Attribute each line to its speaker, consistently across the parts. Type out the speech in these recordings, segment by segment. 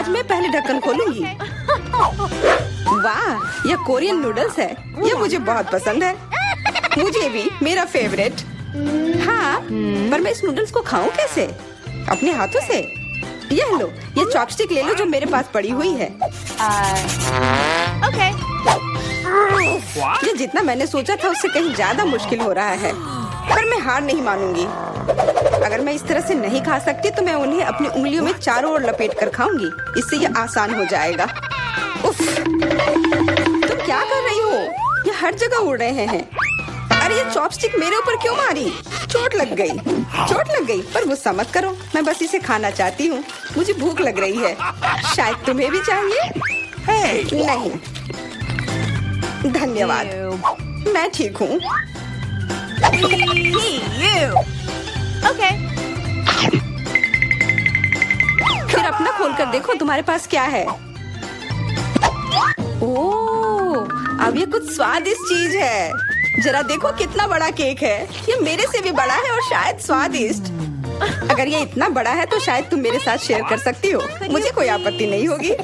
Speaker 1: आज मैं पहले ढक्कन खोलूंगी। वाह, यह कोरियन नूडल्स है। यह मुझे बहुत पसंद है। मुझे भी, मेरा फेवरेट। हाँ, पर मैं इस नूडल्स को खाऊं कैसे? अपने हाथों से? यह लो, ये चॉपस्टिक ले लो जो मेरे पास पड़ी हुई है।
Speaker 2: ओके।
Speaker 1: ये जितना मैंने सोचा था उससे कहीं ज्यादा मुश्किल हो रहा है, पर मैं हार नहीं मानूंगी। अगर मैं इस तरह से नहीं खा सकती तो मैं उन्हें अपनी उंगलियों में चारों ओर लपेट कर खाऊंगी। इससे ये आसान हो जाएगा। उफ, तुम क्या कर रही हो? ये हर जगह उड़ रहे हैं। अरे ये चॉपस्टिक मेरे ऊपर क्यों मारी? चोट लग गई। चोट लग गई, पर गुस्सा मत करो। मैं बस इसे खाना चाहती हूँ। मुझे भूख लग रही है। शायद तुम्हें भी चाहिए? नहीं, धन्यवाद। मैं ठीक हूँ।
Speaker 2: ओके।
Speaker 1: फिर अपना खोल कर देखो तुम्हारे पास क्या है। ओह, अब ये कुछ स्वादिष्ट चीज है। जरा देखो कितना बड़ा केक है। ये मेरे से भी बड़ा है और शायद स्वादिष्ट। अगर ये इतना बड़ा है तो शायद तुम मेरे साथ शेयर कर सकती हो। मुझे कोई आपत्ति नहीं होगी।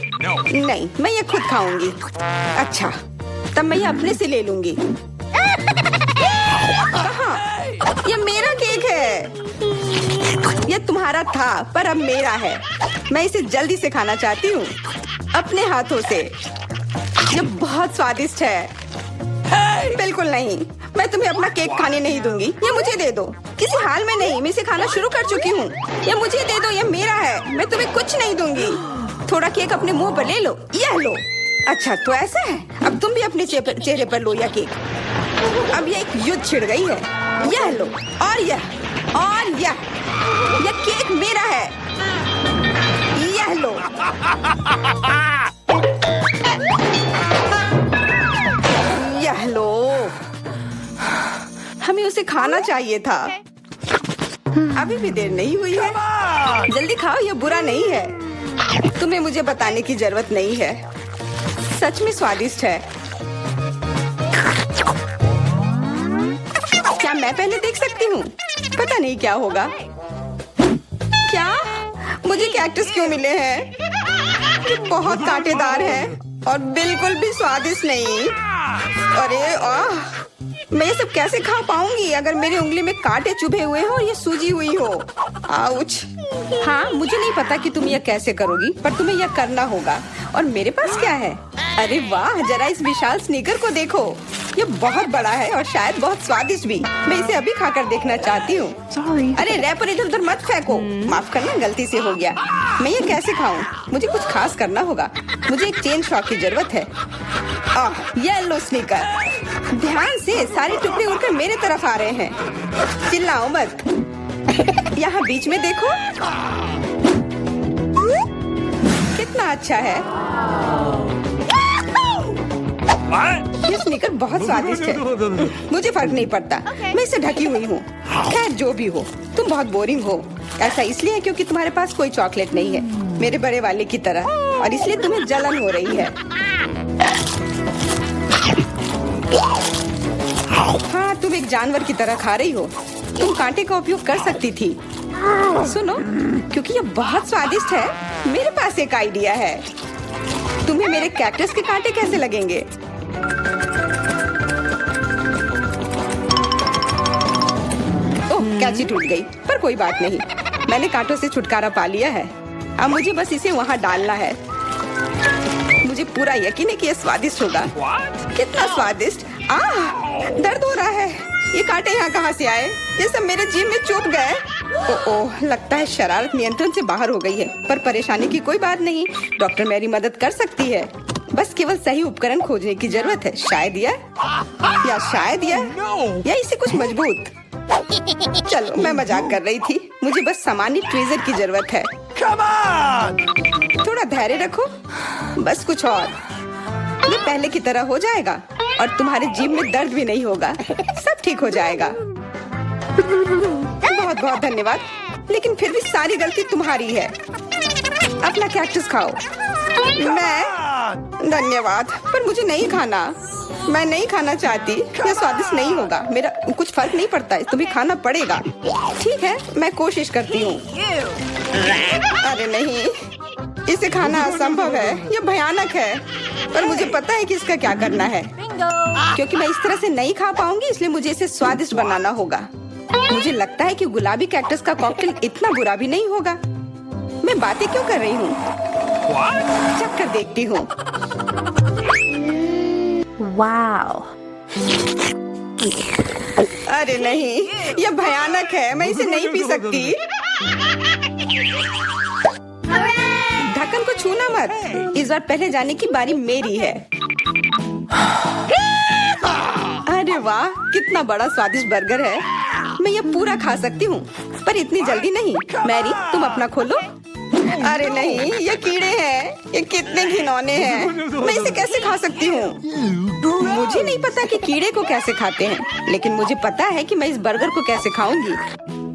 Speaker 1: नहीं, मैं ये खुद खाऊंगी। अच्छा, तब मैं ये अपने से ले लूंगी। कहाँ? ये मेरा केक है। ये तुम्हारा था, पर अब मेरा है। मैं इसे जल्दी से खाना चाहती हूँ, अपने हाथों से। ये बहुत स्वादिष्ट है। बिल्कुल नहीं, मैं तुम्हें अपना केक खाने नहीं दूंगी। ये मुझे दे दो। किसी हाल में नहीं, मैं इसे खाना शुरू कर चुकी हूँ। ये मुझे दे दो, ये मेरा है। मैं तुम्हें कुछ नहीं दूंगी। थोड़ा केक अपने मुंह पर ले लो। यह लो। अच्छा, तो ऐसा है। अब तुम भी अपने चेहरे पर लो यह केक। अब ये एक युद्ध छिड़ गई है। यह लो, और यह केक मेरा है। यह लो। यह लो। हमें उसे खाना चाहिए था। अभी भी देर नहीं हुई है। जल्दी खाओ, यह बुरा नहीं है। तुम्हें मुझे बताने की जरूरत नहीं है। सच में स्वादिष्ट है। क्या मैं पहले देख सकती हूँ? पता नहीं क्या होगा। क्या मुझे कैक्टस क्यों मिले हैं? ये बहुत कांटेदार है और बिल्कुल भी स्वादिष्ट नहीं। अरे मैं ये सब कैसे खा पाऊंगी अगर मेरी उंगली में कांटे चुभे हुए हो और ये सूजी हुई हो। आउच। हाँ, मुझे नहीं पता कि तुम यह कैसे करोगी, पर तुम्हें यह करना होगा। और मेरे पास क्या है? अरे वाह, जरा इस विशाल स्नीकर को देखो। ये बहुत बड़ा है और शायद बहुत स्वादिष्ट भी। मैं इसे अभी खाकर देखना चाहती हूँ। अरे रैपर इधर उधर मत फेंको। माफ करना, गलती से हो गया। मैं ये कैसे खाऊं? मुझे कुछ खास करना होगा। मुझे एक चेन शॉक की जरूरत है। ये लो स्नीकर। ध्यान से, सारे टुकड़े उड़कर मेरे तरफ आ रहे हैं। चिल्लाओ मत। यहाँ बीच में देखो, कितना अच्छा है। ये स्नीकर बहुत स्वादिष्ट है। मुझे फर्क नहीं पड़ता। मैं इसे ढकी हुई हूँ। खैर, जो भी हो, तुम बहुत बोरिंग हो। ऐसा इसलिए है क्योंकि तुम्हारे पास कोई चॉकलेट नहीं है, मेरे बड़े वाले की तरह, और इसलिए तुम्हें जलन हो रही है। हाँ, तुम एक जानवर की तरह खा रही हो। तुम कांटे का उपयोग कर सकती थी। सुनो, क्योंकि ये बहुत स्वादिष्ट है, मेरे पास एक आइडिया है। तुम्हें मेरे कैक्टस के कांटे कैसे लगेंगे? ओह, कैंची टूट गई, पर कोई बात नहीं। मैंने कांटों से छुटकारा पा लिया है। अब मुझे बस इसे वहाँ डालना है। मुझे पूरा यकीन है कि ये स्वादिष्ट होगा। कितना स्वादिष्ट। दर्द हो रहा है। ये कांटे यहाँ कहाँ से आए? ये सब मेरे जीभ में चुभ गए। ओह, लगता है शरारत नियंत्रण से बाहर हो गई है, पर परेशानी की कोई बात नहीं। डॉक्टर मेरी मदद कर सकती है। बस केवल सही उपकरण खोजने की जरूरत है। शायद या इसे कुछ मजबूत। चलो, मैं मजाक कर रही थी। मुझे बस सामान्य ट्वीजर की जरूरत है। थोड़ा धैर्य रखो, बस कुछ और। ये पहले की तरह हो जाएगा और तुम्हारे जीभ में दर्द भी नहीं होगा। सब ठीक हो जाएगा। बहुत बहुत धन्यवाद, लेकिन फिर भी सारी गलती तुम्हारी है। अपना कैक्टस खाओ। मैं धन्यवाद, पर मुझे नहीं खाना। मैं नहीं खाना चाहती। यह स्वादिष्ट नहीं होगा। मेरा कुछ फर्क नहीं पड़ता, तुम्हें खाना पड़ेगा। ठीक है, मैं कोशिश करती हूँ। अरे नहीं, इसे खाना असंभव है, ये भयानक है। पर मुझे पता है कि इसका क्या करना है।
Speaker 2: Bingo.
Speaker 1: क्योंकि मैं इस तरह से नहीं खा पाऊंगी, इसलिए मुझे इसे स्वादिष्ट बनाना होगा। मुझे लगता है कि गुलाबी कैक्टस का कॉकटेल इतना बुरा भी नहीं होगा। मैं बातें क्यों कर रही हूँ? चख कर देखती हूँ।
Speaker 2: Wow.
Speaker 1: अरे नहीं, यह भयानक है। मैं इसे नहीं पी सकती। ढक्कन को छूना मत। इस बार पहले जाने की बारी मेरी है। अरे वाह, कितना बड़ा स्वादिष्ट बर्गर है। मैं ये पूरा खा सकती हूँ, पर इतनी जल्दी नहीं। मैरी, तुम अपना खोलो। अरे नहीं, ये कीड़े हैं। ये कितने घिनौने हैं। मैं इसे कैसे खा सकती हूँ? मुझे नहीं पता कि कीड़े को कैसे खाते हैं, लेकिन मुझे पता है कि मैं इस बर्गर को कैसे खाऊंगी।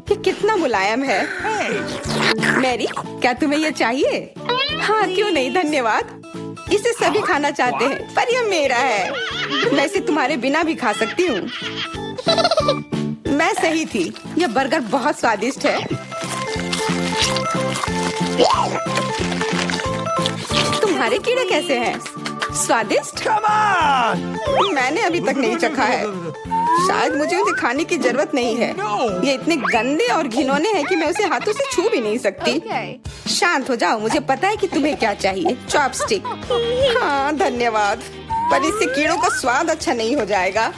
Speaker 1: ये कितना मुलायम है। मैरी, क्या तुम्हें ये चाहिए? हाँ, क्यों नहीं, धन्यवाद। इसे सभी खाना चाहते हैं, पर यह मेरा है। मैं इसे तुम्हारे बिना भी खा सकती हूँ। मैं सही थी, यह बर्गर बहुत स्वादिष्ट है। तुम्हारे कीड़े कैसे हैं? स्वादिष्ट? मैंने अभी तक नहीं चखा है। शायद मुझे उसे खाने की जरूरत नहीं है। ये इतने गंदे और घिनौने हैं कि मैं उसे हाथों से छू भी नहीं सकती।
Speaker 2: Okay.
Speaker 1: शांत हो जाओ, मुझे पता है कि तुम्हें क्या चाहिए। चॉपस्टिक। हाँ, धन्यवाद। पर इससे कीड़ों का स्वाद अच्छा नहीं हो जाएगा।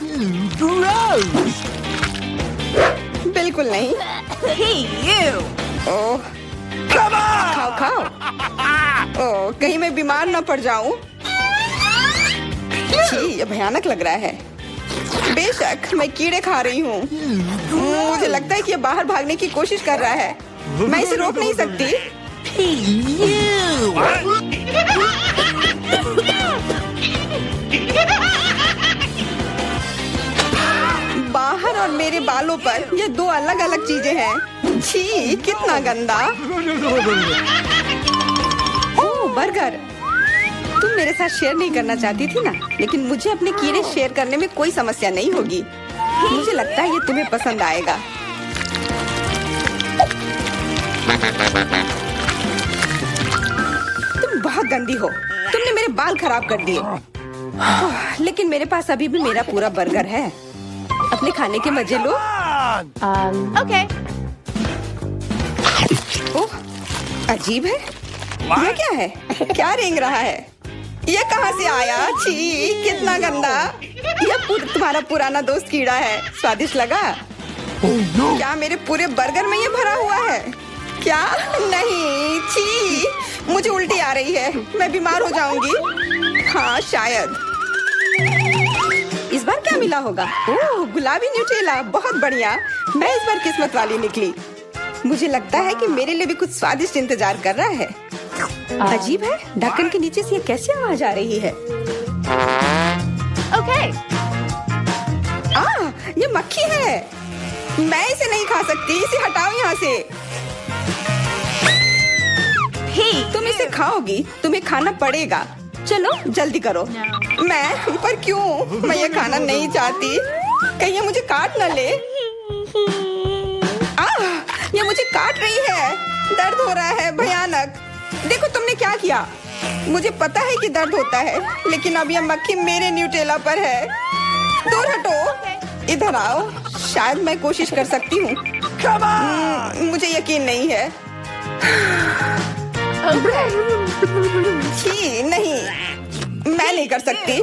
Speaker 1: बिल्कुल नहीं।
Speaker 2: Hey, you.
Speaker 1: ओह, खाओ खाओ। ओह, कहीं मैं बीमार न पड़ जाऊं। छी, ये भयानक लग रहा है। बेशक मैं कीड़े खा रही हूँ। मुझे लगता है कि ये बाहर भागने की कोशिश कर रहा है। मैं इसे रोक नहीं सकती। बाहर और मेरे बालों पर ये दो अलग अलग चीजें हैं। छी, कितना गंदा। ओह, बर्गर। तुम मेरे साथ शेयर नहीं करना चाहती थी ना, लेकिन मुझे अपने कीड़े शेयर करने में कोई समस्या नहीं होगी। मुझे लगता है ये तुम्हें पसंद आएगा। तुम बहुत गंदी हो। तुमने मेरे बाल खराब कर दिए। लेकिन मेरे पास अभी भी मेरा पूरा बर्गर है। अपने खाने के मजे लो।
Speaker 2: Okay.
Speaker 1: ओह, अजीब है। ये क्या है? क्या रेंग रहा है? ये कहाँ से आया? छी, कितना गंदा। यह तुम्हारा पुराना दोस्त कीड़ा है। स्वादिष्ट लगा? क्या मेरे पूरे बर्गर में ये भरा हुआ है? क्या? नहीं, छी, मुझे उल्टी आ रही है। मैं बीमार हो जाऊंगी। हाँ, शायद। इस बार क्या मिला होगा? ओह, गुलाबी न्यूटेला, बहुत बढ़िया। मैं इस बार किस्मत वाली निकली। मुझे लगता है कि मेरे लिए भी कुछ स्वादिष्ट इंतजार कर रहा है। अजीब है, ढक्कन के नीचे से ये कैसे आवाज आ रही है?
Speaker 2: Okay.
Speaker 1: ये मक्खी है। मैं इसे नहीं खा सकती। इसे हटाओ यहाँ से।
Speaker 2: Hey.
Speaker 1: तुम इसे खाओगी, तुम्हें खाना पड़ेगा। चलो जल्दी करो। मैं? पर क्यों? मैं ये खाना नहीं चाहती। कहीं ये मुझे काट न ले। ये मुझे काट रही है। दर्द हो रहा है, भयानक। देखो तुमने क्या किया। मुझे पता है कि दर्द होता है, लेकिन अब यह मक्खी मेरे न्यूटेला पर है। दूर हटो। इधर आओ। शायद मैं कोशिश कर सकती हूँ। मुझे यकीन नहीं है। छी, नहीं, मैं नहीं कर सकती।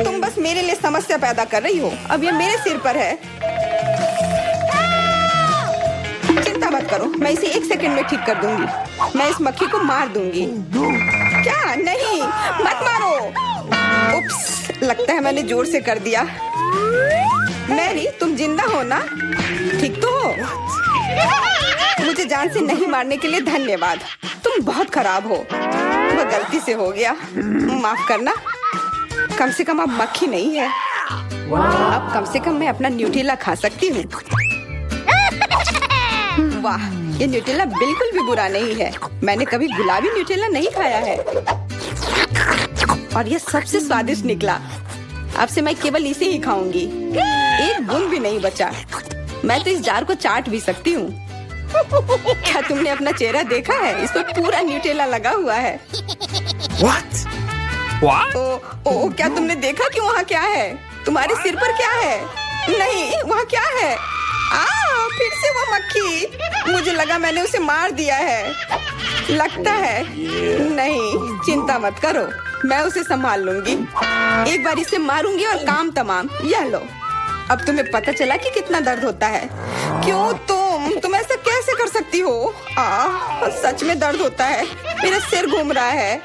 Speaker 1: तुम बस मेरे लिए समस्या पैदा कर रही हो। अब ये मेरे सिर पर है। चिंता मत करो, मैं इसे 1 सेकंड में ठीक कर दूंगी। मैं इस मक्खी को मार दूंगी। क्या? नहीं, मत मारो। उप्स, लगता है मैंने जोर से कर दिया। मैरी, तुम जिंदा हो ना? ठीक तो हो? मुझे जान से नहीं मारने के लिए धन्यवाद। तुम बहुत खराब हो। वह गलती से हो गया, माफ करना। कम से कम अब मक्खी नहीं है। अब कम से कम मैं अपना न्यूटेला खा सकती हूँ। वाह, ये न्यूटेला बिल्कुल भी बुरा नहीं है। मैंने कभी गुलाबी न्यूटेला नहीं खाया है और ये सबसे स्वादिष्ट निकला। अब से मैं केवल इसे ही खाऊंगी। एक बूंद भी नहीं बचा। मैं तो इस जार को चाट भी सकती हूँ। क्या तुमने अपना चेहरा देखा है? इस पर पूरा न्यूटेला लगा हुआ है।
Speaker 3: What? What?
Speaker 1: ओ, क्या तुमने देखा कि वहाँ क्या है? तुम्हारे सिर पर क्या है? नहीं, वहाँ क्या है? फिर से वो मक्खी। मुझे लगा मैंने उसे मार दिया है। लगता है नहीं, चिंता मत करो, मैं उसे संभाल लूंगी। एक बार इसे मारूंगी और काम तमाम। यह लो, अब तुम्हें पता चला कि कितना दर्द होता है। क्यों तुम ऐसा कैसे कर सकती हो? सच में दर्द होता है। मेरा सिर घूम रहा है।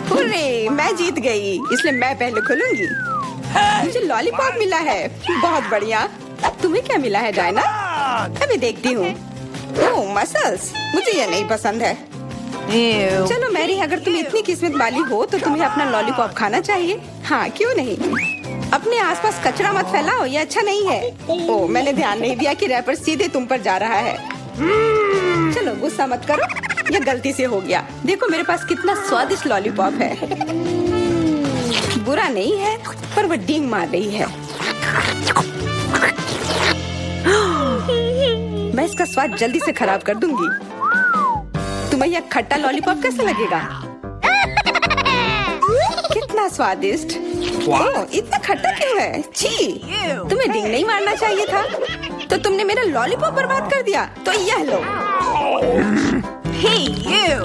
Speaker 1: हुर्रे, मैं जीत गई, इसलिए मैं पहले खोलूंगी। मुझे लॉलीपॉप मिला है, बहुत बढ़िया। तुम्हें क्या मिला है डायना? अभी देखती हूँ। ओह, मसल्स, मुझे ये नहीं पसंद है।
Speaker 2: Ew.
Speaker 1: चलो मैरी, अगर तुम इतनी किस्मत वाली हो तो तुम्हें अपना लॉलीपॉप खाना चाहिए। हाँ, क्यों नहीं। अपने आसपास कचरा मत फैलाओ, ये अच्छा नहीं है। ओह, मैंने ध्यान नहीं दिया कि रैपर सीधे तुम पर जा रहा है। चलो गुस्सा मत करो, ये गलती से हो गया। देखो मेरे पास कितना स्वादिष्ट लॉलीपॉप है। बुरा नहीं है, पर वो डींग मार रही है। मैं इसका स्वाद जल्दी से खराब कर दूंगी। तुम्हें यह खट्टा लॉलीपॉप कैसा लगेगा? कितना स्वादिष्ट। ओह, इतना खट्टा क्यों है? छी, तुम्हें डींग नहीं मारना चाहिए था। तो तुमने मेरा लॉलीपॉप बर्बाद कर दिया। तो यह लो।
Speaker 2: Hey, you.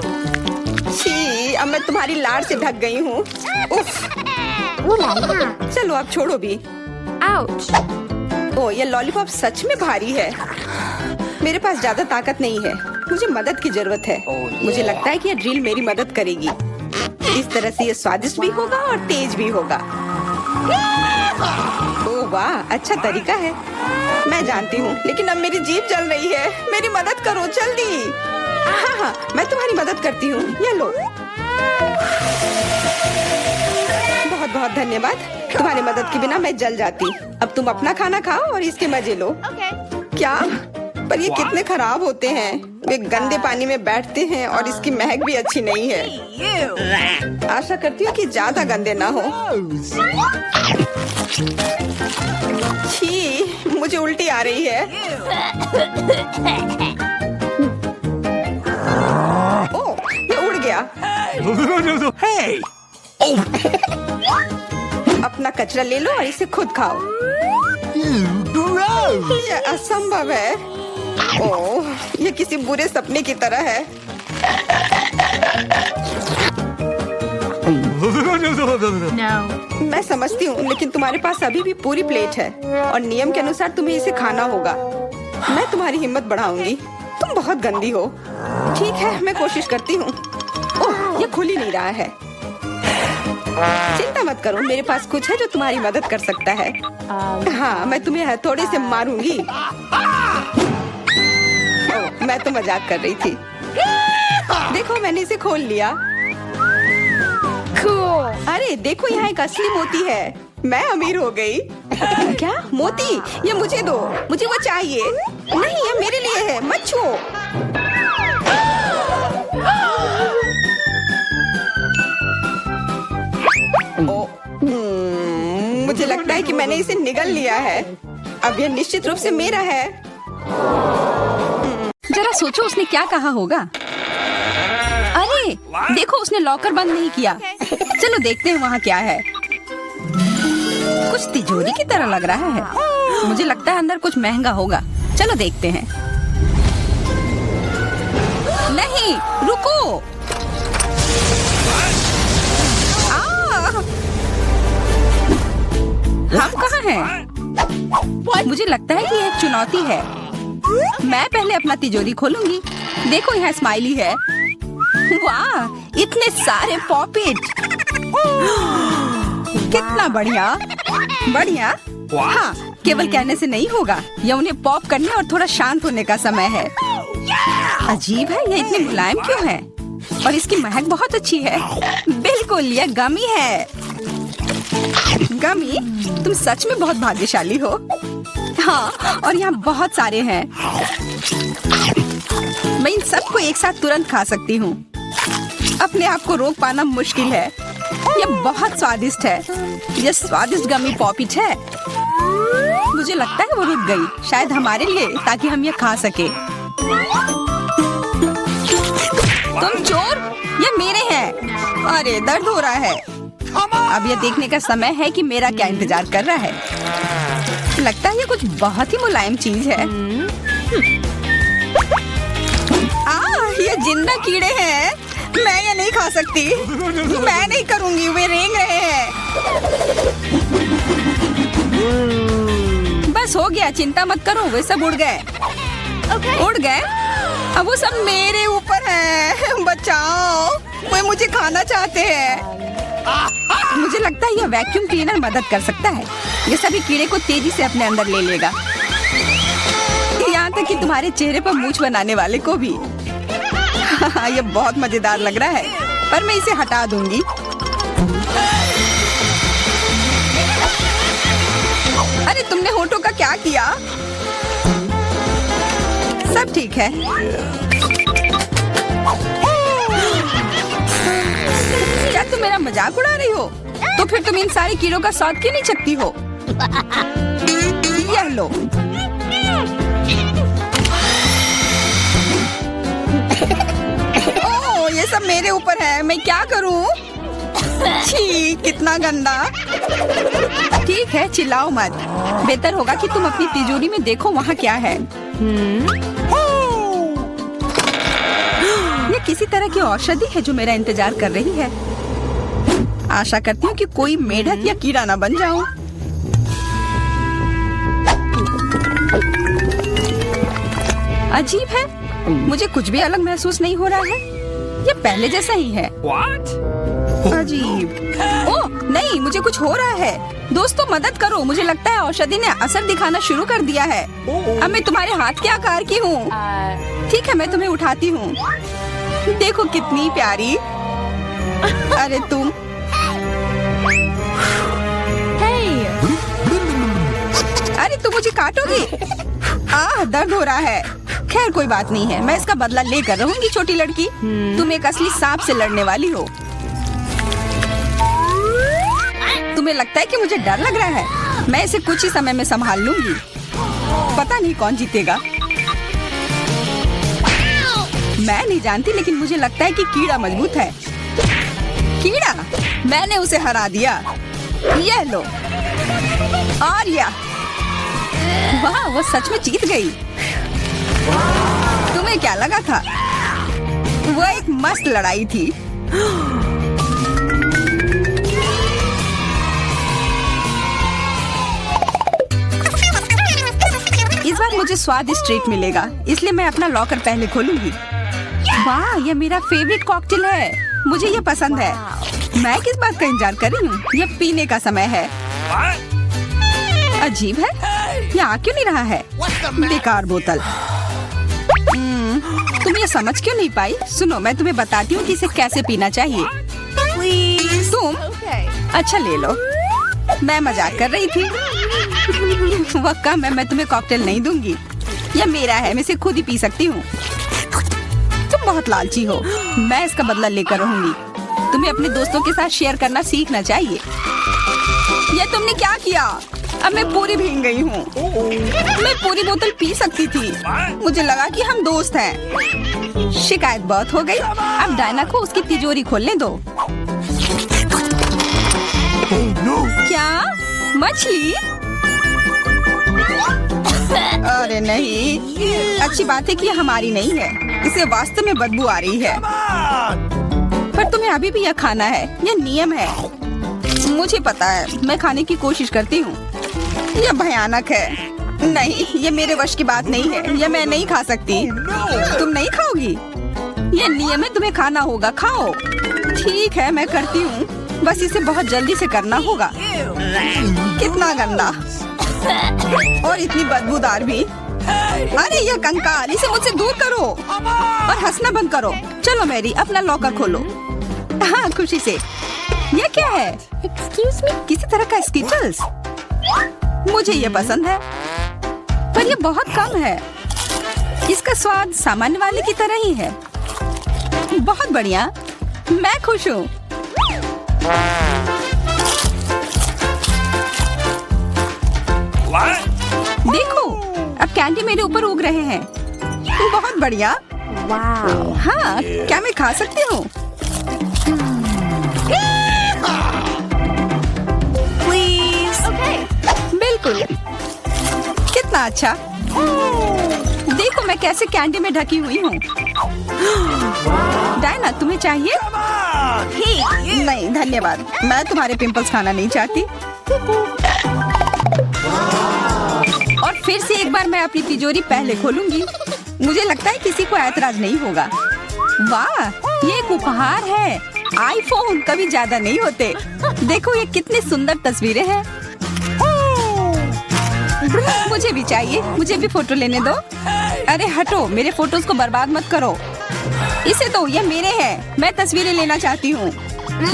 Speaker 1: छी, अब मैं तुम्हारी लाड़ से ढक गई हूँ। उफ। चलो अब छोड़ो भी।
Speaker 2: Ouch.
Speaker 1: ओह, ये लॉलीपॉप सच में भारी है। मेरे पास ज्यादा ताकत नहीं है, मुझे मदद की जरूरत है। मुझे लगता है कि ये ड्रिल मेरी मदद करेगी। इस तरह से ये स्वादिष्ट भी होगा और तेज भी होगा। ओह वाह, अच्छा तरीका है। मैं जानती हूँ, लेकिन अब मेरी जीभ जल रही है। मेरी मदद करो जल्दी। हाँ, मैं तुम्हारी मदद करती हूँ। ये लो। बहुत बहुत धन्यवाद। तुम्हारी मदद के बिना मैं जल जाती। अब तुम अपना खाना खाओ और इसके मजे लो।
Speaker 2: Okay.
Speaker 1: क्या? पर ये कितने खराब होते हैं। वे गंदे पानी में बैठते हैं और इसकी महक भी अच्छी नहीं है।
Speaker 2: Hey, you.
Speaker 1: आशा करती हूँ कि ज्यादा गंदे ना हो। छी, मुझे उल्टी आ रही है। ओह, ये उड़ गया।
Speaker 3: Hey!
Speaker 1: अपना कचरा ले लो और इसे खुद खाओ।
Speaker 3: Gross!
Speaker 1: ये असंभव है। ओह, ये किसी बुरे सपने की तरह है।
Speaker 2: No.
Speaker 1: मैं समझती हूँ, लेकिन तुम्हारे पास अभी भी पूरी प्लेट है और नियम के अनुसार तुम्हें इसे खाना होगा। मैं तुम्हारी हिम्मत बढ़ाऊंगी। तुम बहुत गंदी हो। ठीक है, मैं कोशिश करती हूँ। ओह, ये खुल ही नहीं रहा है। चिंता मत करो, मेरे पास कुछ है जो तुम्हारी मदद कर सकता है। हाँ, मैं तुम्हें हथौड़े से मारूंगी। ओह, मैं तो मजाक कर रही थी। देखो, मैंने इसे खोल लिया।
Speaker 2: Cool.
Speaker 1: अरे देखो, यहाँ एक असली मोती है। मैं अमीर हो गई। क्या मोती? ये मुझे दो, मुझे वो चाहिए। नहीं, ये मेरे लिए है, मत छुओ। मुझे लगता है कि मैंने इसे निगल लिया है। अब यह निश्चित रूप से मेरा है। जरा सोचो उसने क्या कहा होगा। अरे देखो, उसने लॉकर बंद नहीं किया। चलो देखते हैं वहाँ क्या है। कुछ तिजोरी की तरह लग रहा है। मुझे लगता है अंदर कुछ महंगा होगा। चलो देखते हैं। नहीं, रुको। हम कहाँ हैं? मुझे लगता है कि यह चुनौती है। मैं पहले अपना तिजोरी खोलूंगी। देखो, यहाँ स्माइली है। वाह, इतने सारे पॉपिट। कितना बढ़िया। बढ़िया। हाँ, केवल कहने से नहीं होगा। यह उन्हें पॉप करने और थोड़ा शांत होने का समय है। अजीब है, यह इतनी मुलायम क्यों है? और इसकी महक बहुत अच्छी है। बिल्कुल, यह गमी है। गमी, तुम सच में बहुत भाग्यशाली हो। हाँ, और यहाँ बहुत सारे हैं। मैं इन सबको एक साथ तुरंत खा सकती हूँ। अपने आप को रोक पाना मुश्किल है। ये बहुत स्वादिष्ट है। ये स्वादिष्ट गमी पॉपिट है। मुझे लगता है वो रुक गई, शायद हमारे लिए, ताकि हम ये खा सके। तुम चोर, ये मेरे हैं। अरे दर्द हो रहा है। अब ये देखने का समय है कि मेरा क्या इंतजार कर रहा है। लगता है ये कुछ बहुत ही मुलायम चीज है। ये जिंदा कीड़े हैं। मैं ये नहीं खा सकती। मैं नहीं करूंगी, वे रेंग रहे हैं। बस हो गया, चिंता मत करो, वे सब उड़ गए। उड़ गए? अब वो सब मेरे ऊपर है। बचाओ, वे मुझे खाना चाहते हैं। मुझे लगता है यह वैक्यूम क्लीनर मदद कर सकता है। ये सभी कीड़े को तेजी से अपने अंदर ले लेगा, यहाँ तक कि तुम्हारे चेहरे पर मूंछ बनाने वाले को भी। ये बहुत मजेदार लग रहा है, पर मैं इसे हटा दूंगी। अरे तुमने होठों का क्या किया? सब ठीक है। क्या तुम मेरा मजाक उड़ा रही हो? तो फिर तुम इन सारे कीड़ों का स्वाद क्यों नहीं चखती हो? यह लो। ओह, ये सब मेरे ऊपर है। मैं क्या करूं? छी, कितना गंदा। ठीक है, चिल्लाओ मत। बेहतर होगा कि तुम अपनी तिजोरी में देखो वहाँ क्या है। ये किसी तरह की औषधि है जो मेरा इंतजार कर रही है। आशा करती हूँ कि कोई मेढक या कीड़ा ना बन जाऊं। अजीब है, मुझे कुछ भी अलग महसूस नहीं हो रहा है। ये पहले जैसा ही है।
Speaker 3: What?
Speaker 1: अजीब। ओह नहीं, मुझे कुछ हो रहा है। दोस्तों मदद करो, मुझे लगता है औषधि ने असर दिखाना शुरू कर दिया है। अब मैं तुम्हारे हाथ के आकार की हूँ। ठीक है, मैं तुम्हें उठाती हूँ। देखो कितनी प्यारी। अरे तुम। अरे तुम मुझे काटोगी? दर्द हो रहा है। खैर कोई बात नहीं है, मैं इसका बदला लेकर रहूंगी। छोटी लड़की, तुम एक असली सांप से लड़ने वाली हो। तुम्हें लगता है कि मुझे डर लग रहा है? मैं इसे कुछ ही समय में संभाल लूंगी। पता नहीं कौन जीतेगा। मैं नहीं जानती, लेकिन मुझे लगता है कि कीड़ा मजबूत है। कीड़ा? मैंने उसे हरा दिया। यह लो। और यह। वाह, वो सच में जीत गई। तुम्हें क्या लगा था? वो एक मस्त लड़ाई थी। इस बार मुझे स्वादिष्ट ट्रीट मिलेगा, इसलिए मैं अपना लॉकर पहले खोलूंगी। वाह, यह मेरा फेवरेट कॉकटेल है। मुझे यह पसंद है। मैं किस बात का इंतजार कर रही हूँ? यह पीने का समय है। अजीब है, यह आ क्यों नहीं रहा है? बेकार बोतल। तुम ये समझ क्यों नहीं पाई? सुनो, मैं तुम्हें बताती हूँ कि इसे कैसे पीना चाहिए। तुम? अच्छा ले लो। मैं मजाक कर रही थी। वह कम है, मैं तुम्हें कॉकटेल नहीं दूंगी। यह मेरा है, मैं इसे खुद ही पी सकती हूँ। तुम बहुत लालची हो। मैं इसका बदला लेकर रहूंगी। तुम्हें अपने दोस्तों के साथ शेयर करना सीखना चाहिए। यह तुमने क्या किया? अब मैं पूरी भीग गई हूँ। मैं पूरी बोतल पी सकती थी। मुझे लगा कि हम दोस्त हैं। शिकायत बहुत हो गई। अब डायना को उसकी तिजोरी खोलने दो। क्या? मछली? अरे नहीं, अच्छी बात है कि यह हमारी नहीं है। इसे वास्तव में बदबू आ रही है। पर तुम्हें अभी भी यह खाना है, यह नियम है। मुझे पता है, मैं खाने की कोशिश करती हूँ। यह भयानक है। नहीं, ये मेरे वश की बात नहीं है। यह मैं नहीं खा सकती। तुम नहीं खाओगी? यह नियम है, तुम्हें खाना होगा। खाओ। ठीक है, मैं करती हूँ। बस इसे बहुत जल्दी से करना होगा। कितना गंदा और इतनी बदबूदार भी। अरे यह कंकाल, इसे मुझसे दूर करो और हंसना बंद करो। चलो मैरी, अपना लॉकर खोलो। हाँ, खुशी से। यह क्या है? एक्सक्यूज मी, किसी तरह का स्किटल्स। मुझे ये पसंद है, पर ये बहुत कम है। इसका स्वाद सामान्य वाले की तरह ही है। बहुत बढ़िया, मैं खुश हूँ।
Speaker 3: What?
Speaker 1: देखो, अब कैंडी मेरे ऊपर उग रहे हैं। बहुत बढ़िया।
Speaker 2: Wow.
Speaker 1: हाँ, क्या मैं खा सकती हूँ?
Speaker 2: Please. Okay.
Speaker 1: बिल्कुल। कितना अच्छा। देखो मैं कैसे कैंडी में ढकी हुई हूँ। डायना, तुम्हें चाहिए?
Speaker 2: Hey, you.
Speaker 1: नहीं धन्यवाद, मैं तुम्हारे पिंपल्स खाना नहीं चाहती। और फिर से एक बार मैं अपनी तिजोरी पहले खोलूंगी। मुझे लगता है किसी को ऐतराज नहीं होगा। वाह, ये एक उपहार है। आईफोन कभी ज्यादा नहीं होते। देखो ये कितनी सुंदर तस्वीरें हैं। मुझे भी चाहिए, मुझे भी फोटो लेने दो। अरे हटो, मेरे फोटोज को बर्बाद मत करो। इसे दो, ये मेरे हैं। मैं तस्वीरें लेना चाहती हूँ।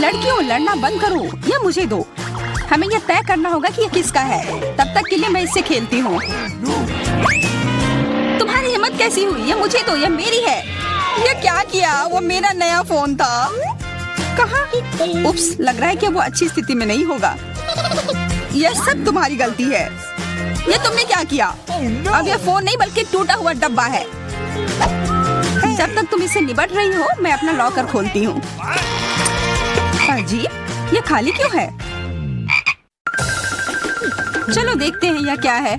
Speaker 1: लड़कियों, लड़ना बंद करो, ये मुझे दो। हमें यह तय करना होगा कि ये किसका है। तब तक के लिए मैं इससे खेलती हूँ। तुम्हारी हिम्मत कैसी हुई? ये मुझे दो, ये मेरी है। ये क्या किया? वो मेरा नया फोन था। कहाँ? उप्स, लग रहा है कि वो अच्छी स्थिति में नहीं होगा। यह सब तुम्हारी गलती है। ये तुमने क्या किया? अब यह फोन नहीं बल्कि टूटा हुआ डब्बा है। जब तक तुम इससे निपट रही हो, मैं अपना लॉकर खोलती हूँ। अजीब, ये खाली क्यों है? चलो देखते हैं यह क्या है।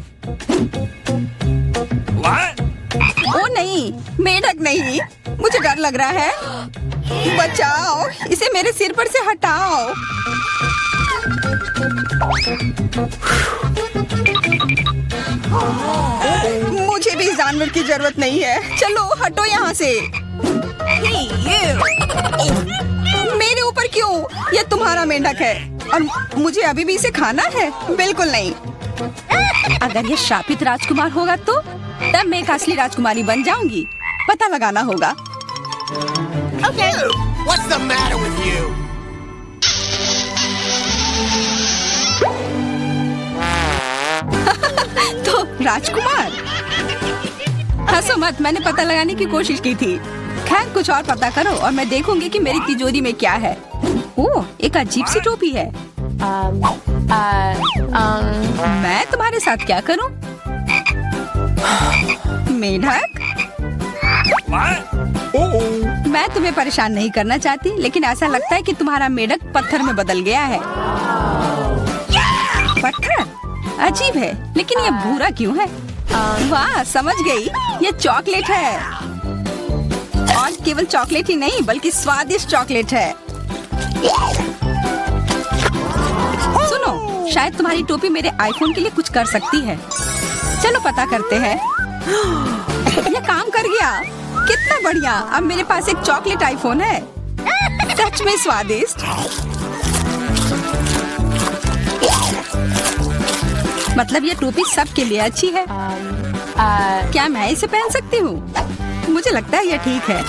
Speaker 3: What?
Speaker 1: ओ नहीं, मेढक नहीं, मुझे डर लग रहा है। बचाओ, इसे मेरे सिर पर से हटाओ। मुझे भी इस जानवर की जरूरत नहीं है। चलो हटो यहाँ से।
Speaker 2: Hey, you.
Speaker 1: मेरे ऊपर क्यों? ये तुम्हारा मेंढक है और मुझे अभी भी इसे खाना है? बिल्कुल नहीं। अगर ये शापित राजकुमार होगा तो तब मैं एक असली राजकुमारी बन जाऊंगी। पता लगाना होगा।
Speaker 2: Okay.
Speaker 4: What's the matter with you?
Speaker 1: तो राजकुमार, हंसो मत, मैंने पता लगाने की कोशिश की थी। खैर कुछ और पता करो और मैं देखूंगी कि मेरी तिजोरी में क्या है। ओह, एक अजीब सी टोपी है। मैं तुम्हारे साथ क्या करूं? मेढक,
Speaker 3: What? Oh.
Speaker 1: मैं तुम्हें परेशान नहीं करना चाहती, लेकिन ऐसा लगता है कि तुम्हारा मेढक पत्थर में बदल गया है। पत्थर? अजीब है, लेकिन ये भूरा क्यों है? वाह, समझ गई, ये चॉकलेट है। और केवल चॉकलेट ही नहीं बल्कि स्वादिष्ट चॉकलेट है। सुनो, शायद तुम्हारी टोपी मेरे आईफोन के लिए कुछ कर सकती है। चलो पता करते हैं। ये काम कर गया, कितना बढ़िया। अब मेरे पास एक चॉकलेट आईफोन है। सच में स्वादिष्ट। मतलब ये टोपी सबके लिए अच्छी है। क्या मैं इसे पहन सकती हूँ? मुझे लगता है ये ठीक है।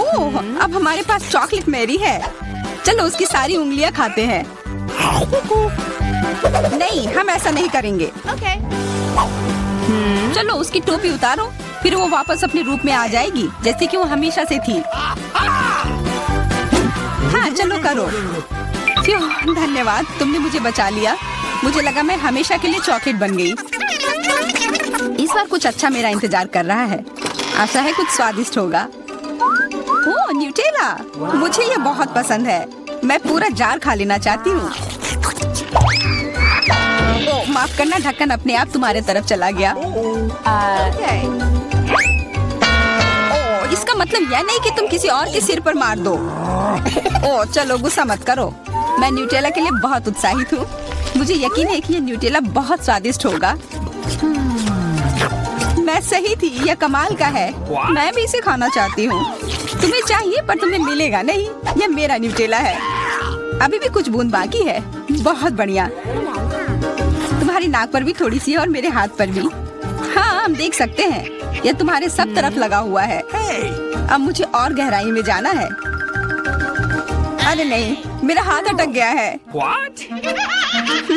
Speaker 1: ओह, अब हमारे पास चॉकलेट मैरी है। चलो उसकी सारी उंगलियां खाते हैं। नहीं, हम ऐसा नहीं करेंगे।
Speaker 2: Okay.
Speaker 1: चलो उसकी टोपी उतारो, फिर वो वापस अपने रूप में आ जाएगी जैसे कि वो हमेशा से थी। हाँ चलो करो। फ्यू, धन्यवाद, तुमने मुझे बचा लिया। मुझे लगा मैं हमेशा के लिए चॉकलेट बन गई। इस बार कुछ अच्छा मेरा इंतजार कर रहा है। आशा है कुछ स्वादिष्ट होगा। ओह, न्यूटेला, मुझे ये बहुत पसंद है। मैं पूरा जार खा लेना चाहती हूँ। ओह, माफ करना, ढक्कन अपने आप तुम्हारे तरफ चला गया।
Speaker 2: Okay.
Speaker 1: ओह, इसका मतलब यह नहीं कि तुम किसी और के सिर पर मार दो। ओह, चलो गुस्सा मत करो। मैं न्यूटेला के लिए बहुत उत्साहित हूँ। मुझे यकीन है कि ये न्यूटेला बहुत स्वादिष्ट होगा। मैं सही थी, यह कमाल का है। मैं भी इसे खाना चाहती हूँ। तुम्हें चाहिए पर तुम्हें मिलेगा नहीं। यह मेरा न्यूटेला है। अभी भी कुछ बूंद बाकी है। बहुत बढ़िया। तुम्हारी नाक पर भी थोड़ी सी है और मेरे हाथ पर भी। हाँ, हम देख सकते हैं। यह तुम्हारे सब तरफ लगा हुआ है। अब मुझे और गहराई में जाना है। अरे नहीं, मेरा हाथ अटक गया है।
Speaker 3: What?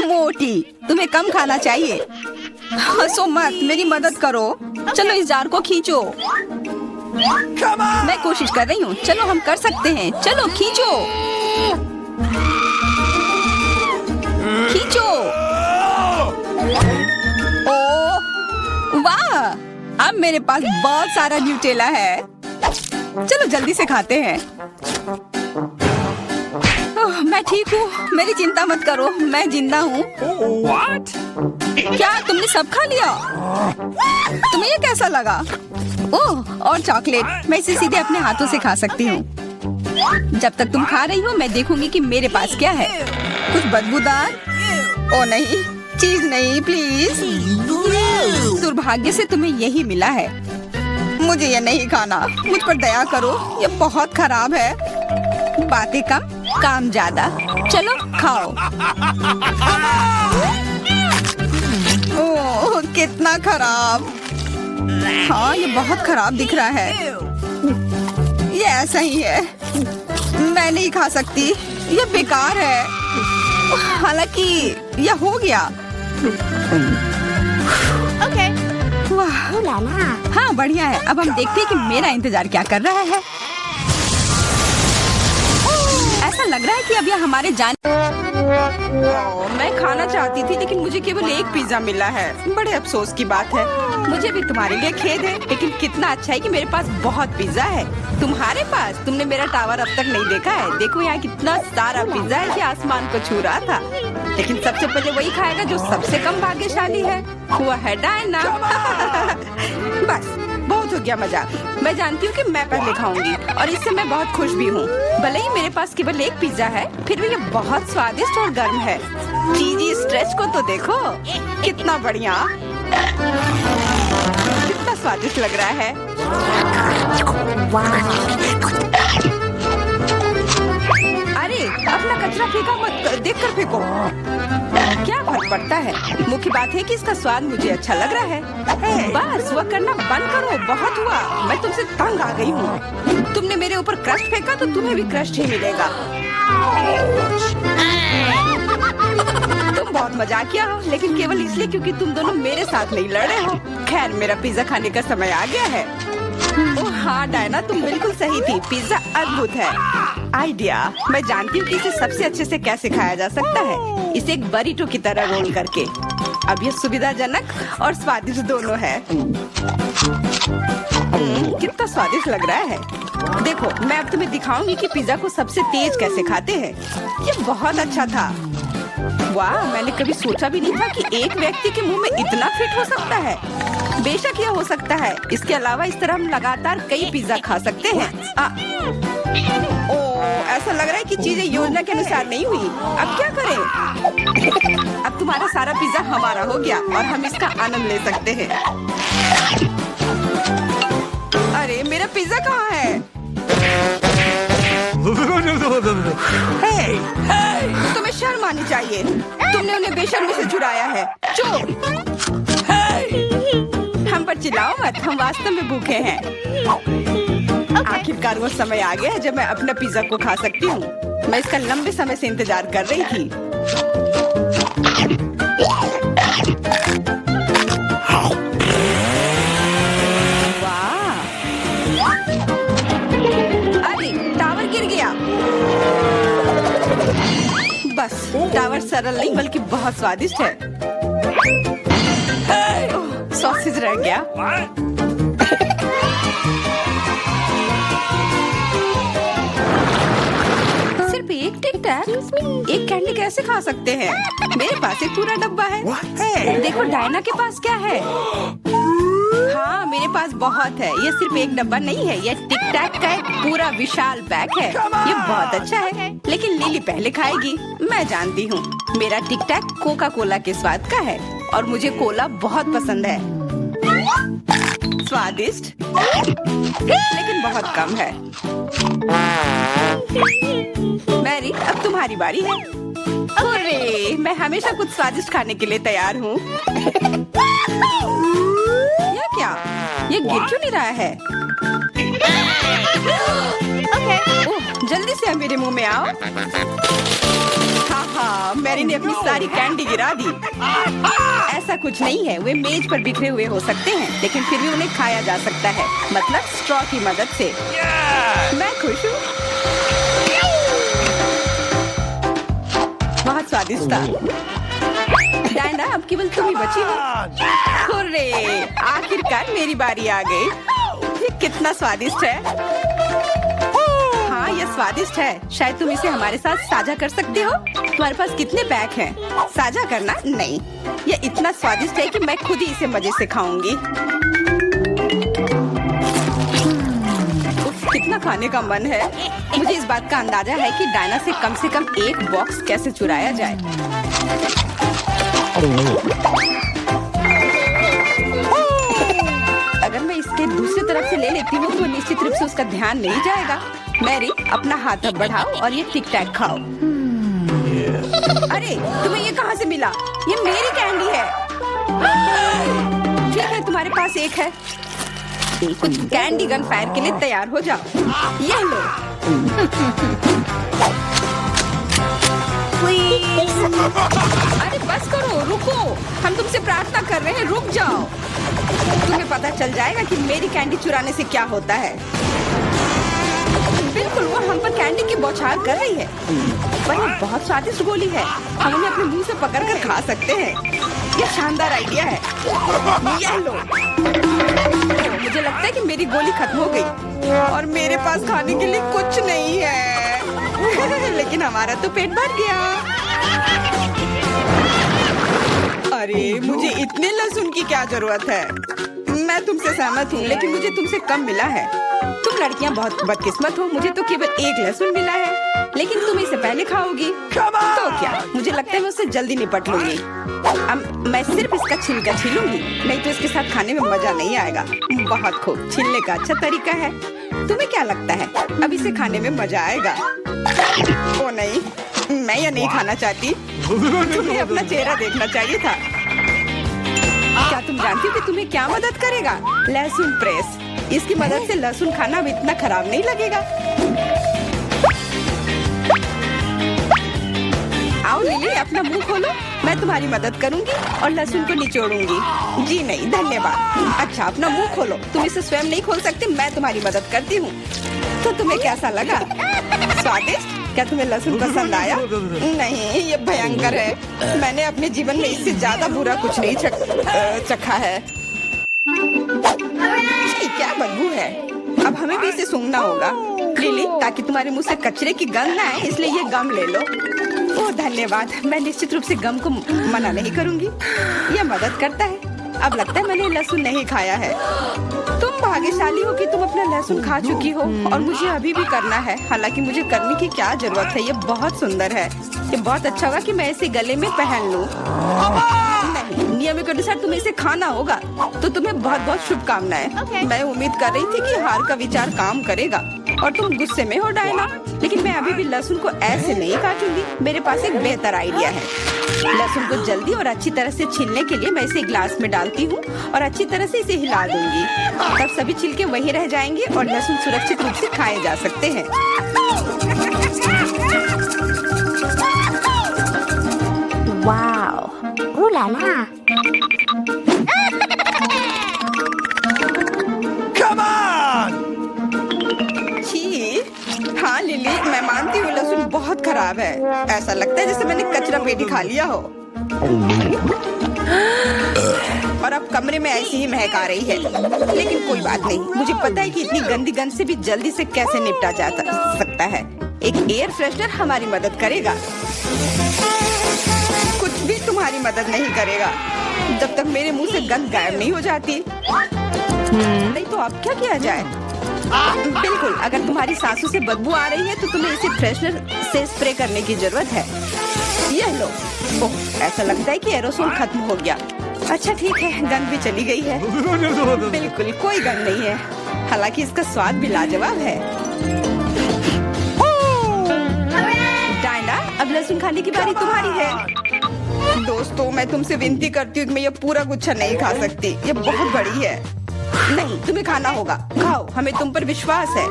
Speaker 1: मोटी, तुम्हें कम खाना चाहिए। हंसो मत, मेरी मदद करो। चलो इस जार को खींचो।
Speaker 3: Come on!
Speaker 1: मैं कोशिश कर रही हूँ। चलो हम कर सकते हैं। चलो खींचो खींचो। ओ वाह, अब मेरे पास बहुत सारा न्यूटेला है। चलो जल्दी से खाते हैं। ओह, मैं ठीक हूँ, मेरी चिंता मत करो, मैं जिंदा हूँ।
Speaker 3: What?
Speaker 1: क्या तुमने सब खा लिया? तुम्हें ये कैसा लगा? ओह, और चॉकलेट, मैं इसे सीधे अपने हाथों से खा सकती हूँ। जब तक तुम खा रही हो मैं देखूंगी कि मेरे पास क्या है। कुछ बदबूदार? ओ नहीं, चीज नहीं प्लीज। दुर्भाग्य से तुम्हें यही मिला है। मुझे ये नहीं खाना, मुझ पर दया करो, ये बहुत खराब है। बातें कम काम ज्यादा। चलो खाओ। ओह कितना खराब। हाँ ये बहुत खराब दिख रहा है। ये ऐसा ही है, मैं नहीं खा सकती, ये बेकार है। हालांकि यह हो गया।
Speaker 2: Okay.
Speaker 1: वाह, हाँ बढ़िया है। अब हम देखते हैं कि मेरा इंतजार क्या कर रहा है। ऐसा लग रहा है कि अब यह हमारे मैं खाना चाहती थी लेकिन मुझे केवल एक पिज्जा मिला है। बड़े अफसोस की बात है। मुझे भी तुम्हारे लिए खेद है, लेकिन कितना अच्छा है कि मेरे पास बहुत पिज्जा है। तुम्हारे पास? तुमने मेरा टावर अब तक नहीं देखा है। देखो यहाँ कितना सारा पिज्जा है कि आसमान को छू रहा था। लेकिन सबसे पहले वही खाएगा जो सबसे कम भाग्यशाली है। वो है डायना। बस बहुत हो गया मजाक। मैं जानती हूँ कि मैं पहले खाऊंगी और इससे मैं बहुत खुश भी हूँ। भले ही मेरे पास केवल एक पिज्जा है, फिर भी ये बहुत स्वादिष्ट और गर्म है। चीजी स्ट्रेच को तो देखो, कितना बढ़िया, कितना स्वादिष्ट लग रहा है। अरे अपना कचरा फेंका मत, देखकर फेंको। क्या फर्क पड़ता है, मुख्य बात है कि इसका स्वाद मुझे अच्छा लग रहा है। बस वह करना बंद करो, बहुत हुआ। मैं तुमसे तंग आ गई हूँ। तुमने मेरे ऊपर क्रस्ट फेंका तो तुम्हें भी क्रस्ट ही मिलेगा। तुम बहुत मजाकिया हो, लेकिन केवल इसलिए क्योंकि तुम दोनों मेरे साथ नहीं लड़े हो। खैर मेरा पिज्जा खाने का समय आ गया है। ओह हाँ डायना, तुम बिल्कुल सही थी। पिज्जा अद्भुत है। आइडिया, मैं जानती हूँ कि इसे सबसे अच्छे से कैसे खाया जा सकता है। इसे एक बरीटो की तरह रोल करके। अब यह सुविधाजनक और स्वादिष्ट दोनों है। कितना स्वादिष्ट लग रहा है। देखो मैं अब तुम्हें दिखाऊंगी कि पिज्जा को सबसे तेज कैसे खाते हैं। ये बहुत अच्छा था। वाह, मैंने कभी सोचा भी नहीं था कि एक व्यक्ति के मुंह में इतना फिट हो सकता है। बेशक यह हो सकता है। इसके अलावा इस तरह हम लगातार कई पिज्जा खा सकते हैं। ऐसा लग रहा है कि चीजें योजना के अनुसार नहीं हुई। अब क्या करें? अब तुम्हारा सारा पिज्जा हमारा हो गया और हम इसका आनंद ले सकते हैं। अरे मेरा पिज्जा कहाँ है?
Speaker 3: Hey! Hey!
Speaker 1: तुम्हें शर्म आनी चाहिए। तुमने उन्हें बेशर्मी से चुराया है। चोर! हम पर चिल्लाओ मत, हम वास्तव में भूखे हैं। आखिरकार वो समय आ गया जब मैं अपना पिज्जा को खा सकती हूँ। मैं इसका लंबे समय से इंतजार कर रही थी। वाह! अरे टावर गिर गया। बस टावर सरल नहीं बल्कि बहुत स्वादिष्ट है। सॉसेज रह गया।
Speaker 3: What?
Speaker 1: सिर्फ एक टिक टैक, एक कैंडी कैसे खा सकते हैं? मेरे पास एक पूरा डब्बा है।
Speaker 3: Hey!
Speaker 1: देखो डायना के पास क्या है। हाँ मेरे पास बहुत है। ये सिर्फ एक डब्बा नहीं है, ये टिक टैक का एक पूरा विशाल पैक है। ये बहुत अच्छा है, लेकिन लिली पहले खाएगी। मैं जानती हूँ मेरा टिक टैक कोका कोला के स्वाद का है और मुझे कोला बहुत पसंद है। स्वादिष्ट लेकिन बहुत कम है। मैरी अब तुम्हारी बारी है। अरे मैं हमेशा कुछ स्वादिष्ट खाने के लिए तैयार हूँ। यह क्या? ये गिर क्यों नहीं रहा है? ओह, जल्दी से मेरे मुंह में आओ। हाँ हाँ मैं मैरी ने अपनी सारी कैंडी गिरा दी। ऐसा कुछ नहीं है, वे मेज पर बिखरे हुए हो सकते हैं, लेकिन फिर भी उन्हें खाया जा सकता है, मतलब स्ट्रॉ की मदद से। मैं खुश हूँ। बहुत स्वादिष्ट था। डायना, अब केवल तुम ही बची हो। हुर्रे! आखिरकार मेरी बारी आ गई। ये कितना स्वादिष्ट है। हाँ, यह स्वादिष्ट है। शायद तुम इसे हमारे साथ साझा कर सकते हो। तुम्हारे पास कितने पैक हैं? साझा करना नहीं। यह इतना स्वादिष्ट है कि मैं खुद ही इसे मजे से खाऊंगी। उफ, कितना खाने का मन है। मुझे इस बात का अंदाजा है कि डायना से कम एक बॉक्स कैसे चुराया जाए। अगर मैं इसके दूसरी तरफ से ले लेती हूँ तो निश्चित रूप से उसका ध्यान नहीं जाएगा। मैरी, अपना हाथ अब बढ़ाओ और ये टिक टैक खाओ। अरे, तुम्हें ये कहाँ से मिला? ये मेरी कैंडी है। ठीक है, तुम्हारे पास एक है। कुछ कैंडी गन फायर के लिए तैयार हो जाओ। ये लो। अरे बस करो, रुको। हम तुमसे प्रार्थना कर रहे हैं, रुक जाओ। तुम्हें पता चल जाएगा कि मेरी कैंडी चुराने से क्या होता है। बिल्कुल, वो हम पर कैंडी की बौछार कर रही है। पर ये बहुत स्वादिष्ट गोली है। हम उन्हें अपने मुंह से पकड़कर खा सकते हैं। ये शानदार आइडिया है। ये लो। मुझे लगता है कि मेरी गोली खत्म हो गई और मेरे पास खाने के लिए कुछ नहीं है। लेकिन हमारा तो पेट भर गया। अरे, मुझे इतने लहसुन की क्या जरूरत है? मैं तुमसे सहमत हूँ, लेकिन मुझे तुमसे कम मिला है। तुम लड़कियाँ बहुत बदकिस्मत हो। मुझे तो केवल एक लहसुन मिला है, लेकिन तुम इसे पहले खाओगी। तो क्या? मुझे लगता है मैं उससे जल्दी निपट लूंगी। अब मैं सिर्फ इसका छिलका छीलूंगी, नहीं तो इसके साथ खाने में मजा नहीं आएगा। बहुत खूब, छीलने का अच्छा तरीका है। तुम्हें क्या लगता है अब इसे खाने में मजा आएगा? ओ नहीं, मैं यह नहीं खाना चाहती। तुम्हें अपना चेहरा देखना चाहिए था। क्या तुम जानती हो कि तुम्हें क्या मदद करेगा? लहसुन प्रेस। इसकी मदद से लहसुन खाना अब इतना खराब नहीं लगेगा। आओ लिली, अपना मुंह खोलो। मैं तुम्हारी मदद करूंगी और लहसुन को निचोड़ूंगी। जी नहीं, धन्यवाद। अच्छा, अपना मुंह खोलो। तुम इसे स्वयं नहीं खोल सकते, मैं तुम्हारी मदद करती हूँ। तो तुम्हें कैसा लगा? स्वादिष्ट? क्या तुम्हें लहसुन पसंद आया? नहीं, ये भयंकर है। मैंने अपने जीवन में इससे ज्यादा बुरा कुछ नहीं चखा है। क्या बदबू है। अब हमें भी इसे सूंघना होगा लिली, ताकि तुम्हारे मुंह से कचरे की गंध ना आए, इसलिए ये गम ले लो। ओह धन्यवाद। मैं निश्चित रूप से गम को मना नहीं करूंगी। यह मदद करता है। अब लगता है मैंने लहसुन नहीं खाया है। तुम भाग्यशाली हो कि तुम अपना लहसुन खा चुकी हो और मुझे अभी भी करना है। हालांकि मुझे करने की क्या जरूरत है, ये बहुत सुंदर है। ये बहुत अच्छा होगा कि मैं इसे गले में पहन लूं। नहीं, नियम के अनुसार तुम्हें इसे खाना होगा। तो तुम्हें बहुत बहुत शुभकामनाएं। मैं उम्मीद कर रही थी कि हार का विचार काम करेगा और तुम गुस्से में हो डायना, लेकिन मैं अभी भी लहसुन को ऐसे नहीं काटूंगी। मेरे पास एक बेहतर आइडिया है। लहसुन को जल्दी और अच्छी तरह से छीलने के लिए मैं इसे ग्लास में डालती हूँ और अच्छी तरह से इसे हिला दूंगी। तब सभी छिलके वहीं रह जाएंगे और लहसुन सुरक्षित रूप से खाए जा सकते हैं।
Speaker 2: Wow. Ooh la la.
Speaker 3: Come on!
Speaker 1: छी, हाँ लिली, मैं मानती हूँ लहसुन बहुत खराब है। ऐसा लगता है जैसे मैंने कचरा पेटी खा लिया हो। और अब कमरे में ऐसी ही महक आ रही है। लेकिन कोई बात नहीं, मुझे पता है कि इतनी गंदी गंध से भी जल्दी से कैसे निपटा जा सकता है। एक एयर फ्रेशनर हमारी मदद करेगा। कुछ भी तुम्हारी मदद नहीं करेगा जब तक मेरे मुंह से गंध गायब नहीं हो जाती। नहीं तो अब क्या किया जाए? बिल्कुल, अगर तुम्हारी सांसों से बदबू आ रही है तो तुम्हें इसे फ्रेशनर से स्प्रे करने की जरूरत है। यह लो। ओह, ऐसा लगता है कि एरोसोल खत्म हो गया। अच्छा ठीक है, गंध भी चली गई है। बिल्कुल कोई गंध नहीं है, हालांकि इसका स्वाद भी लाजवाब है। डायना, अब लहसुन खाने की बारी तुम्हारी है। दोस्तों, मैं तुमसे विनती करती हूँ कि मैं ये पूरा गुच्छा नहीं खा सकती। ये बहुत बड़ी है। नहीं, तुम्हें खाना होगा। खाओ, हमें तुम पर विश्वास है।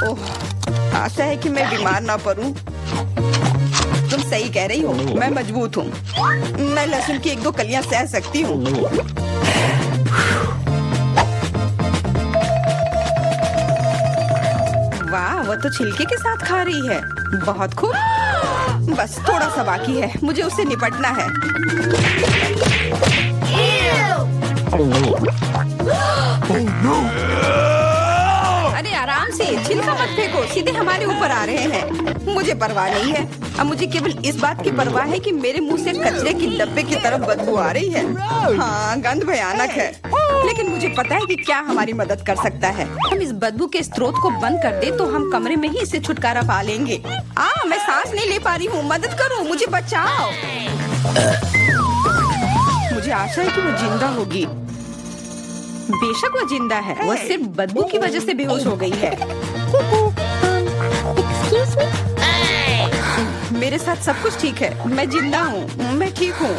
Speaker 1: ओह, आशा है कि मैं बीमार ना पड़ूं। तुम सही कह रही हो, मैं मजबूत हूँ। मैं लहसुन की 1-2 कलियां सह सकती हूँ। वाह, वो तो छिलके के साथ खा रही है। बहुत खूब। बस थोड़ा सा बाकी है, मुझे उससे निपटना है। अरे आराम से, छिलका मत फेंको, सीधे हमारे ऊपर आ रहे हैं। मुझे परवाह नहीं है। अब मुझे केवल इस बात की परवाह है कि मेरे मुंह से कचरे की डब्बे की तरफ बदबू आ रही है। हाँ, गंध भयानक है, लेकिन मुझे पता है कि क्या हमारी मदद कर सकता है। हम इस बदबू के स्रोत को बंद कर दे तो हम कमरे में ही इससे छुटकारा पा लेंगे। मैं सांस नहीं ले पा रही हूँ, मदद करो, मुझे बचाओ। मुझे आशा है कि वो जिंदा होगी। बेशक वो जिंदा है, वो सिर्फ बदबू की वजह से बेहोश हो गई है।
Speaker 2: Excuse me?
Speaker 1: मेरे साथ सब कुछ ठीक है, मैं जिंदा हूँ, मैं ठीक हूँ।